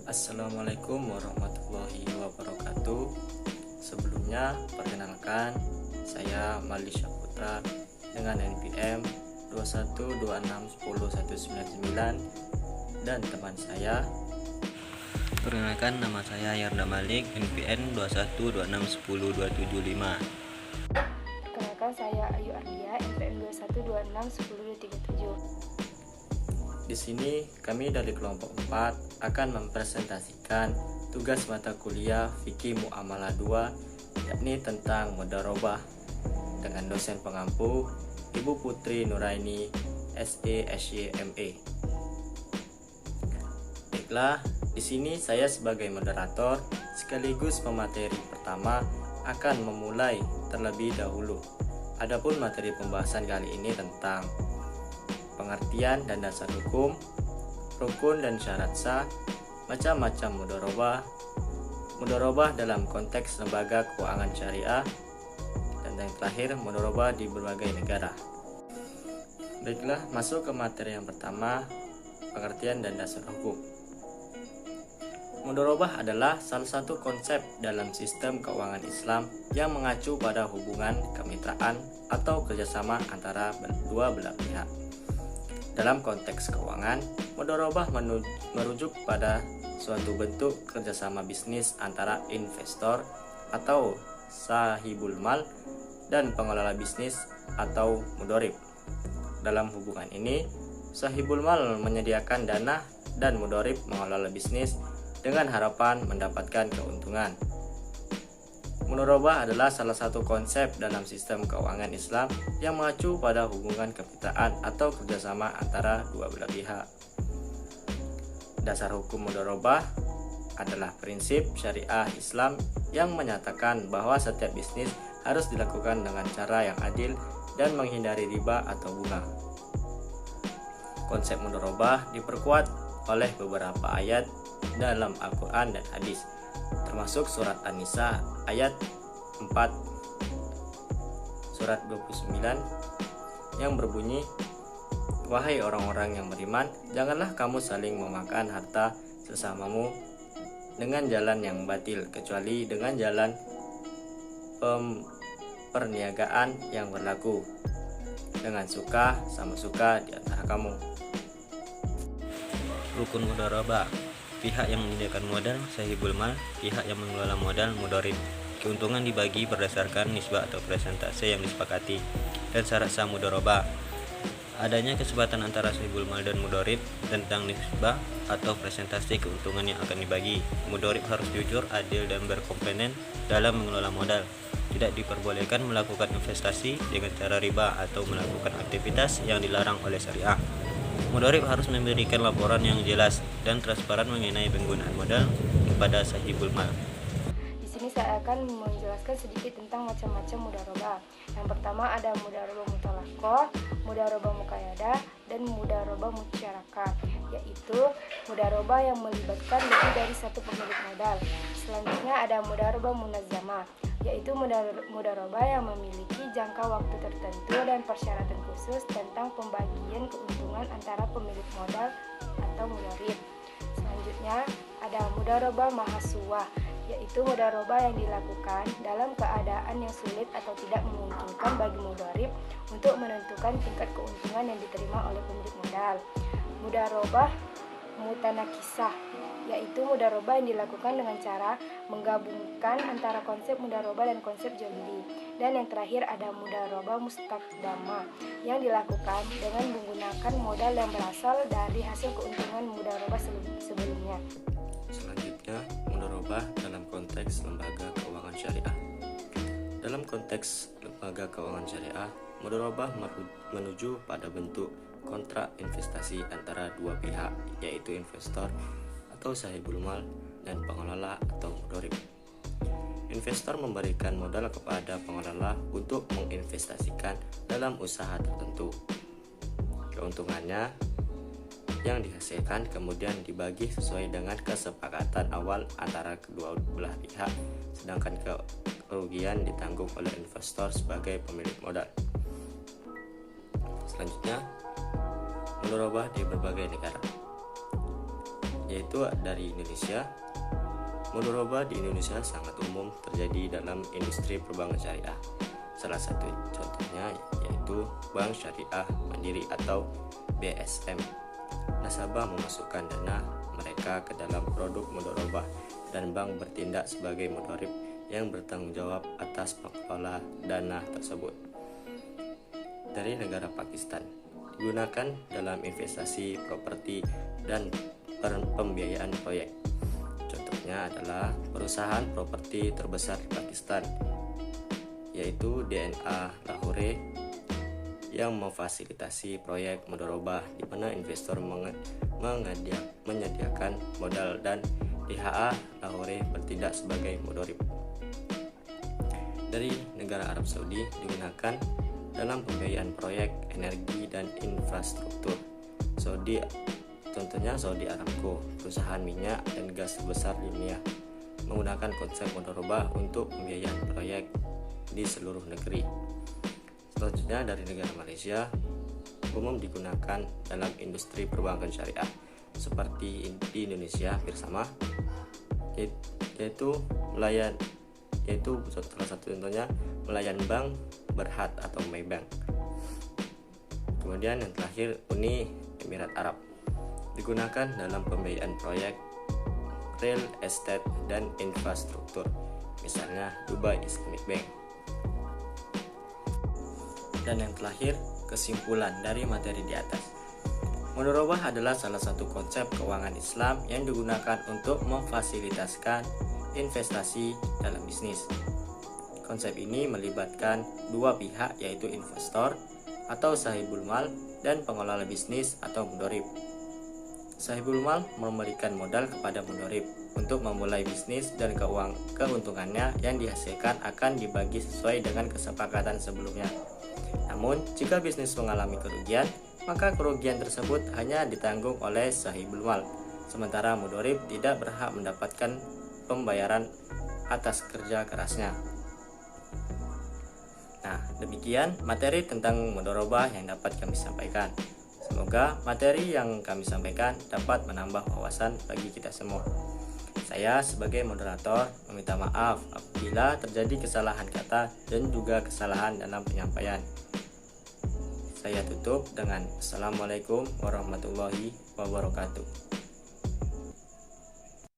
Assalamualaikum warahmatullahi wabarakatuh. Sebelumnya, perkenalkan, saya Mali Syaputra dengan NPM 21261099 dan teman saya. Perkenalkan, nama saya Yarda Malik, NPM 2126100275. Perkenalkan, saya Ayu Ardia, NPM 21261037. Di sini kami dari kelompok 4 akan mempresentasikan tugas mata kuliah Fikih Muamalah 2, yakni tentang mudharabah, dengan dosen pengampu Ibu Putri Nuraini, SE SYME. Baiklah, di sini saya sebagai moderator sekaligus pemateri pertama akan memulai terlebih dahulu. Adapun materi pembahasan kali ini tentang pengertian dan dasar hukum, rukun dan syarat sah, macam-macam mudharabah dalam konteks lembaga keuangan syariah, dan yang terakhir mudharabah di berbagai negara. Baiklah, masuk ke materi yang pertama, pengertian dan dasar hukum. Mudharabah adalah salah satu konsep dalam sistem keuangan Islam yang mengacu pada hubungan kemitraan atau kerjasama antara dua belah pihak. Dalam konteks keuangan, mudharabah merujuk pada suatu bentuk kerjasama bisnis antara investor atau sahibul mal dan pengelola bisnis atau mudharib. Dalam hubungan ini, sahibul mal menyediakan dana dan mudharib mengelola bisnis dengan harapan mendapatkan keuntungan. Mudharabah adalah salah satu konsep dalam sistem keuangan Islam yang mengacu pada hubungan kemitraan atau kerjasama antara dua belah pihak. Dasar hukum mudharabah adalah prinsip syariah Islam yang menyatakan bahwa setiap bisnis harus dilakukan dengan cara yang adil dan menghindari riba atau bunga. Konsep mudharabah diperkuat oleh beberapa ayat dalam Al-Quran dan hadis, termasuk surat An-Nisa ayat 4 surat 29 yang berbunyi, "Wahai orang-orang yang beriman, janganlah kamu saling memakan harta sesamamu dengan jalan yang batil, kecuali dengan jalan perniagaan yang berlaku dengan suka sama suka di antara kamu." Rukun mudharabah: pihak yang menyediakan modal, sahibul mal; pihak yang mengelola modal, mudharib. Keuntungan dibagi berdasarkan nisbah atau persentase yang disepakati. Dan syarat sah mudharabah: adanya kesepakatan antara sahibul mal dan mudharib tentang nisbah atau persentase keuntungan yang akan dibagi. Mudharib harus jujur, adil, dan berkompeten dalam mengelola modal. Tidak diperbolehkan melakukan investasi dengan cara riba atau melakukan aktivitas yang dilarang oleh syariah. Mudharib harus memberikan laporan yang jelas dan transparan mengenai penggunaan modal kepada sahibul mal. Di sini saya akan menjelaskan sedikit tentang macam-macam mudharabah. Yang pertama ada mudharabah mutalaqah, mudharabah muqayyadah, dan mudharabah musyarakah, yaitu mudharabah yang melibatkan lebih dari satu pemilik modal. Selanjutnya ada mudharabah munazzamah, yaitu mudharabah yang memiliki jangka waktu tertentu dan persyaratan khusus tentang pembagian keuntungan antara pemilik modal atau mudharib. Selanjutnya ada mudharabah mahasuwah, yaitu mudharabah yang dilakukan dalam keadaan yang sulit atau tidak memungkinkan bagi mudharib untuk menentukan tingkat keuntungan yang diterima oleh pemilik modal. Mudharabah mutanakisah, yaitu mudharabah yang dilakukan dengan cara menggabungkan antara konsep mudharabah dan konsep jual-beli. Dan yang terakhir ada mudharabah mustaqdamah, yang dilakukan dengan menggunakan modal yang berasal dari hasil keuntungan mudharabah sebelumnya. Selanjutnya, mudharabah dalam konteks lembaga keuangan syariah. Dalam konteks lembaga keuangan syariah, mudharabah menuju pada bentuk kontrak investasi antara dua pihak, yaitu investor atau sahibul mal dan pengelola atau mudharib. Investor memberikan modal kepada pengelola untuk menginvestasikan dalam usaha tertentu. Keuntungannya yang dihasilkan kemudian dibagi sesuai dengan kesepakatan awal antara kedua belah pihak, sedangkan kerugian ditanggung oleh investor sebagai pemilik modal. Selanjutnya, mudharabah di berbagai negara. yaitu dari Indonesia. Mudharabah di Indonesia sangat umum terjadi dalam industri perbankan syariah. Salah satu contohnya yaitu Bank Syariah Mandiri atau BSM. Nasabah memasukkan dana mereka ke dalam produk mudharabah dan bank bertindak sebagai mudharib yang bertanggung jawab atas pengelola dana tersebut. Dari negara Pakistan, digunakan dalam investasi properti dan pembiayaan proyek. Contohnya adalah perusahaan properti terbesar di Pakistan, yaitu DNA Lahore, yang memfasilitasi proyek mudharabah di mana investor menyediakan modal dan DHA Lahore bertindak sebagai mudharib. Dari negara Arab Saudi digunakan dalam pembiayaan proyek energi dan infrastruktur. Contohnya Saudi Aramco, perusahaan minyak dan gas terbesar di dunia, menggunakan konsep mudharabah untuk pembiayaan proyek di seluruh negeri. Selanjutnya dari negara Malaysia, umum digunakan dalam industri perbankan syariah seperti di Indonesia hampir sama, yaitu salah satu contohnya Melayan Bank, Berhad atau Maybank. Kemudian yang terakhir Uni Emirat Arab, digunakan dalam pembiayaan proyek real estate dan infrastruktur, misalnya Dubai Islamic Bank. Dan yang terakhir, kesimpulan dari materi di atas. Mudharabah adalah salah satu konsep keuangan Islam yang digunakan untuk memfasilitaskan investasi dalam bisnis. Konsep ini melibatkan dua pihak, yaitu investor atau sahibul mal dan pengelola bisnis atau mudharib. Sahibul mal memberikan modal kepada mudharib untuk memulai bisnis dan keuntungannya yang dihasilkan akan dibagi sesuai dengan kesepakatan sebelumnya. Namun, jika bisnis mengalami kerugian, maka kerugian tersebut hanya ditanggung oleh sahibul mal, sementara mudharib tidak berhak mendapatkan pembayaran atas kerja kerasnya. Nah, demikian materi tentang mudharabah yang dapat kami sampaikan. Semoga materi yang kami sampaikan dapat menambah wawasan bagi kita semua. Saya sebagai moderator meminta maaf apabila terjadi kesalahan kata dan juga kesalahan dalam penyampaian. Saya tutup dengan Assalamualaikum warahmatullahi wabarakatuh.